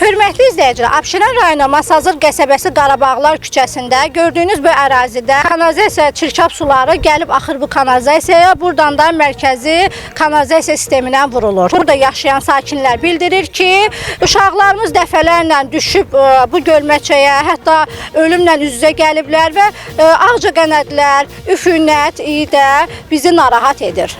Hörmətli izləyicilər, Abşeron rayonu Masazır qəsəbəsi Qarabağlar küçəsində gördüyünüz bu ərazidə kanalizasiya çirkab suları gəlib axır bu kanalizasiyaya. Buradan da mərkəzi kanalizasiya sisteminə vurulur. Burada yaşayan sakinlər bildirir ki, uşaqlarımız dəfələrlə düşüb bu gölməçəyə, hətta ölümlə üz-üzə gəliblər və ağcaqanadlar, üfunət iyi də bizi narahat edir.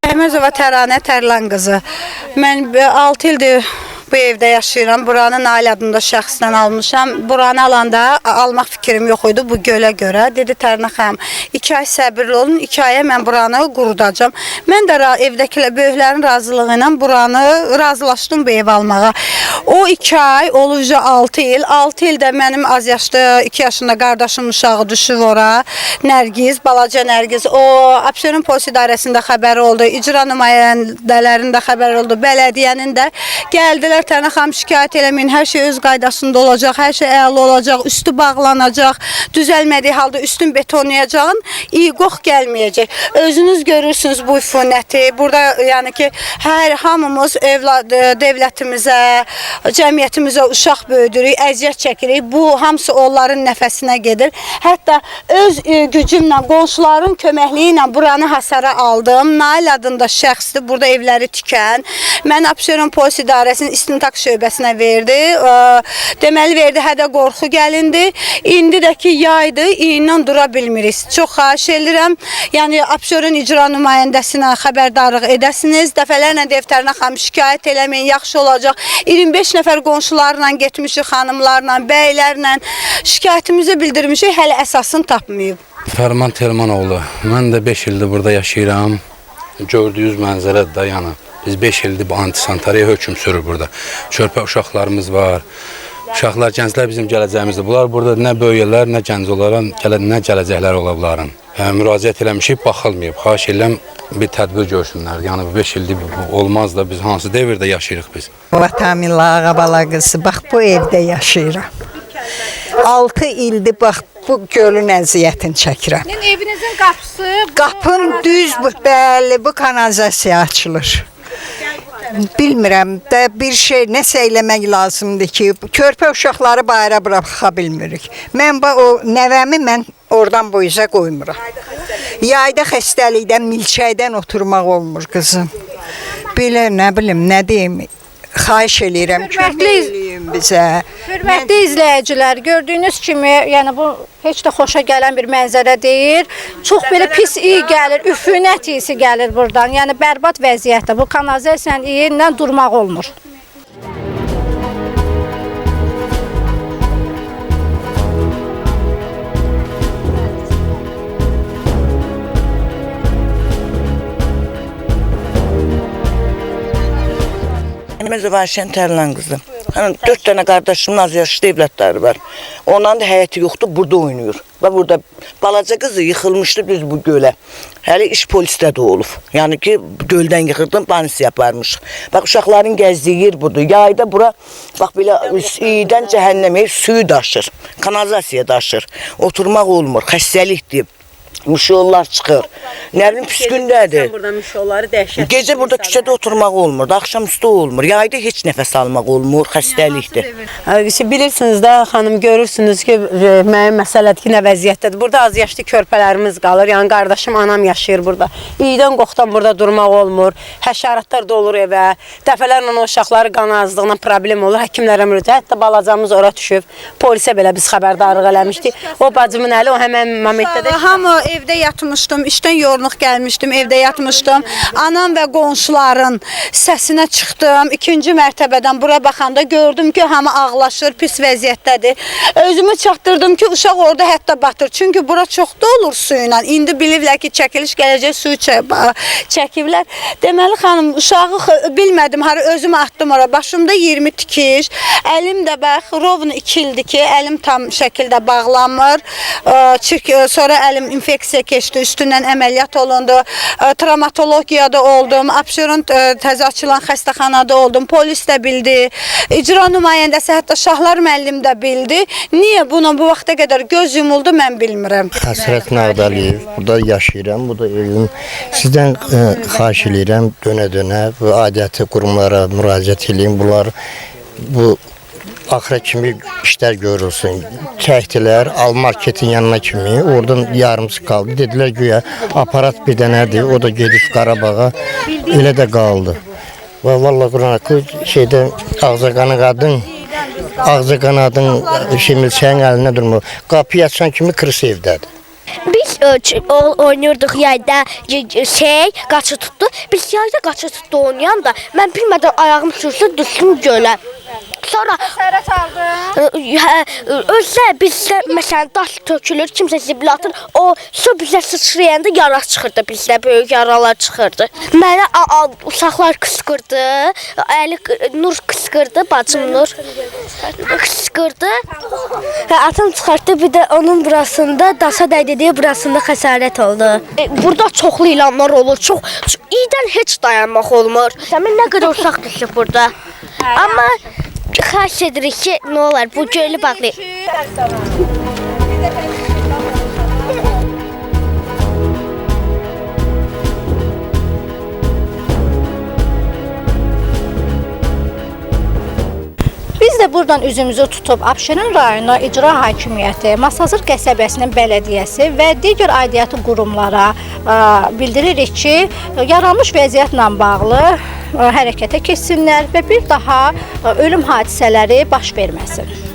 Əhməzova Təranə Tərlan qızı. Mən 6 ildir bu evdə yaşayıram. Buranın ailə adında şəxsdən almışam. Buranı alanda almaq fikrim yox idi bu gölə görə. Dedi Tərnə xanım, 2 ay səbirli olun, 2 aya mən buranı qurudacam. Mən də evdəkilər, böyüklərin razılığı ilə buranı razılaşdım bu ev almağa. O 2 ay, olunca 6 il. 6 ildə mənim az yaşlı 2 yaşında qardaşım uşağı düşüb ora. Nərgiz, balaca Nərgiz. O Abşeron polis idarəsində xəbəri oldu. İcra nümayəndələrində xəbər oldu. Bələdiyyənin də gəldilər. Tərnə xanım şikayət eləməyin, hər şey öz qaydasında olacaq, hər şey əla olacaq, üstü bağlanacaq, düzəlmədiyi halda üstün betonlayacağın, iyi qox gəlməyəcək. Özünüz görürsünüz bu üfunəti. Burada yəni ki, hər hamımız dövlətimizə, cəmiyyətimizə uşaq böyüdürük, əziyyət çəkirik. Bu hamısı onların nəfəsinə gedir. Hətta öz gücümlə, qonşuların köməkliyi ilə buranı hasara aldım. Nail adında şəxsdir, burada evləri tikən. Mən Abşeron polis idarəsinin İstintaq şöbəsinə verdi. Deməli verdi, hədə qorxu gəlindi. İndi də ki yaydı, iyindən dura bilmirik. Çox xahiş edirəm. Yəni Abşeron icra nümayəndəsinə xəbərdarlıq edəsiniz. Dəfələrlə Tərnə xanım şikayət eləməyin, yaxşı olacaq. 25 nəfər qonşularla getmişik, xanımlarla, bəylərlə şikayətimizi bildirmişik, hələ əsasını tapmayıb. Fərman Telmanoğlu. Mən də 5 ildir burada yaşayıram. Gördüyünüz mənzərə də yəni. Biz 5 ildir bu antisantariya hökm sürür burada. Körpə uşaqlarımız var. Uşaqlar, gənclər bizim gələcəyimizdir. Bunlar burada nə böyüyərlər, nə gənc olarlar, nə gələcəklər ola bilərin. Müraciət eləmişik, baxılmayıb. Xahiş edirəm bir tədbir görsünlər. Yəni 5 ildir olmaz da biz hansı devirdə yaşayırıq biz. Vatamilla Ağabala qızı, bax bu evdə yaşayıram. 6 ildir bax bu gölün əziyyətini çəkirəm. Yəni evinizin qapısı Qapım düz, bəli, bu kanalizasiya açılır. Bilmirəm də bir şey nəsə eləmək lazımdır ki, körpə uşaqları bayıra buraxa bilmirik. Mən o nəvəmi mən oradan bu üzə qoymuram. Yayda xəstəlikdən, milçəkdən oturmaq olmur qızım. Belə nə bilim, nə deyim, xahiş eləyirəm, kömək eləyin bizə. Hörmətli izləyicilər, gördüyünüz kimi, yəni bu heç də xoşa gələn bir mənzərə deyil. Çox belə pis iyi gəlir, üfunət iyisi gəlir buradan. Yəni bərbad vəziyyətdə. Bu kanalizasiyanın iyindən durmaq olmur. Əhməzova Tərlan qızı. 4 dənə qardaşımın az yaşlı evlatları var. Onların da həyəti yoxdur, burada oynayır. Və burada balaca qızı yıxılmışdı biz bu gölə. Hələ iş polisdə də olub. Yəni ki, göldən yıxırdım, banisi yaparmış. Bax, uşaqların gəzdiyi yer budur. Yayda bura, bax, belə iyidən cəhənnəmə suyu daşır. Kanalizasiya daşır. Oturmaq olmur, xəstəlikdir. Müşollar çıxır. Nə bilim pis gündədir. Burada müşolları dəhşət. Gecə burada küçədə oturmaq olmur, axşamüstü olmur. Yayda heç nəfəs almaq olmur, xəstəlikdir. Bilirsiniz də xanım, görürsünüz ki, mənim məsələdir ki, nə vəziyyətdədir. Burada az yaşlı körpələrimiz qalır. Yəni qardaşım, anam yaşayır burada. İydən qoxdan burada durmaq olmur. Həşəratlar dolur evə. Dəfələrlə o uşaqları qan azlığına problem olur. Həkimlərə müraciət. Hətta balacamız ora düşüb. Polisə belə biz xəbərdarlıq eləmişdik. O bacımın əli o həmin momentdə də Hamı evdə yatmışdım, işdən yorluq gəlmişdim, evdə yatmışdım. Anam və qonşuların səsinə çıxdım. 2-ci mərtəbədən bura baxanda gördüm ki, hamı ağlaşır, pis vəziyyətdədir. Özümü çatdırdım ki, uşaq orada hətta batır. Çünki bura çox dolur suyla. İndi bilirlər ki, çəkiliş gələcək, suyu çəkiblər. Deməli, xanım, uşağı bilmədim, özümü atdım ora. Başımda 20 tikiş, əlim də bax, rovna 2 ildir ki, əlim tam şəkildə bağlanmır. Sonra əlim infeksiya keçdi, üstündən əməliyyat olundu, travmatologiyada oldum, Abşeron təzə açılan xəstəxanada oldum, polis də bildi, icra nümayəndəsi, hətta Şahlar müəllim də bildi. Niyə buna bu vaxta qədər göz yumuldu, mən bilmirəm. Həsrət Nağdaliyev, burada yaşayıram, bu da evim. Sizdən xahiş edirəm, dönə-dönə bu aidiyyəti qurumlara müraciət edeyim, bunlar bu axıra kimi işlər görülsün. Çəkdilər, al marketin yanına kimi, oradan yarımsı qaldı. Dedilər güya aparat bir dənədir, o da gedib Qarabağa, elə də qaldı. Və vallahi Quran-ı şeydə ağzaqanı qadın, ağzaqanadın milçəyin əlinə durmur. Qapıyı açan kimi kırısı evdədir. Biz oynuyorduk yayda qaçı tutdu. Biz yayda qaçı tutdu oynayan da mən bilmədən ayağım sürsə düşdüm gölə. Sonra özlə bizdə məsələn daş tökülür, kimsə zibil atır. O su bizə sıçrayanda yara çıxırdı, bizdə böyük yaralar çıxırdı. Mənə uşaqlar qısqırdı, Nur qısqırdı, bacım Nur qısqırdı. Atım çıxartdı, bir də onun burasında daşa dəydi deyə burasında xəsarət oldu. Burada çoxlu ilanlar olur, çox iyidən heç dayanmaq olmur. Səmin nə qədər uşaq düşüb burada. Amma xahiş edirik ki, nə olar bu gölü bağlayın. Biz də buradan üzümüzü tutub Abşeron rayonu İcra Hakimiyyəti, Masazır qəsəbəsinin bələdiyyəsi və digər aidiyyəti qurumlara bildiririk ki, yaranmış vəziyyətlə bağlı hərəkətə keçsinlər və bir daha ölüm hadisələri baş verməsin.